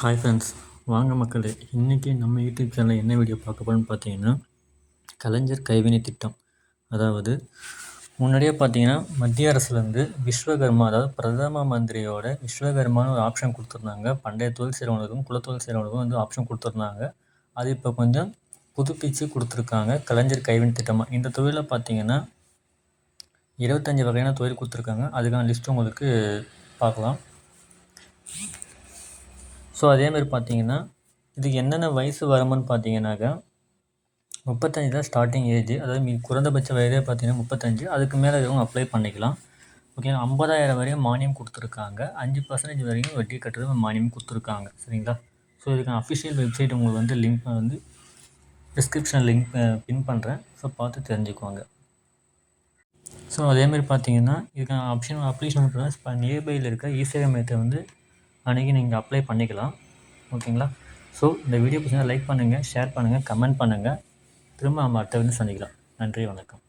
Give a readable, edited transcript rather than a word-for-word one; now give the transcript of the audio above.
Hi friends, வாங்க மக்களே. இன்றைக்கி நம்ம யூடியூப் சேனலில் என்ன வீடியோ பார்க்க போகிறோம்னு பார்த்தீங்கன்னா, கலைஞர் கைவினை திட்டம். அதாவது முன்னாடியே பார்த்தீங்கன்னா மத்திய அரசுலேருந்து விஸ்வகர்மா, அதாவது பிரதம மந்திரியோட விஸ்வகர்மான்னு ஒரு ஆப்ஷன் கொடுத்துருந்தாங்க. பண்டைய தொழில் செய்கிறவங்களுக்கும் குலத்தொழில் செய்கிறவங்களுக்கும் வந்து ஆப்ஷன் கொடுத்துருந்தாங்க. அது இப்போ கொஞ்சம் புதுப்பிச்சு கொடுத்துருக்காங்க கலைஞர் கைவினை திட்டமாக. இந்த தொழிலில் பார்த்தீங்கன்னா 25 வகையான தொழில் கொடுத்துருக்காங்க. அதுக்கான லிஸ்ட்டு உங்களுக்கு பார்க்கலாம். ஸோ அதேமாதிரி பார்த்தீங்கன்னா இதுக்கு என்னென்ன வயசு வரம்புன்னு பார்த்தீங்கன்னாக்கா 35 தான் ஸ்டார்டிங் ஏஜ். அதாவது குறைந்தபட்ச வயதே பார்த்தீங்கன்னா 35. அதுக்கு மேலே இருக்கவங்க அப்ளை பண்ணிக்கலாம். ஓகேங்களா. 50,000 வரையும் மானியம் கொடுத்துருக்காங்க. 5% வரையும் வட்டி கட்டுறது மானியம் கொடுத்துருக்காங்க. சரிங்களா. ஸோ இதுக்கான அஃபிஷியல் வெப்சைட் உங்களுக்கு வந்து லிங்க் வந்து டிஸ்கிரிப்ஷன் லிங்க் பின் பண்ணுறேன். ஸோ பார்த்து தெரிஞ்சுக்குவாங்க. ஸோ அதேமாதிரி பார்த்தீங்கன்னா இதுக்கான அப்ளிகேஷன் இப்போ நியர்பையில் இருக்க இ-சேவை மையத்தை வந்து அன்றைக்கி நீங்கள் அப்ளை பண்ணிக்கலாம். ஓகேங்களா. ஸோ இந்த வீடியோ பிடிச்சா லைக் பண்ணுங்கள், ஷேர் பண்ணுங்கள், கமெண்ட் பண்ணுங்கள். திரும்ப நம்ம அடுத்த வீடியோ சந்திக்கலாம். நன்றி, வணக்கம்.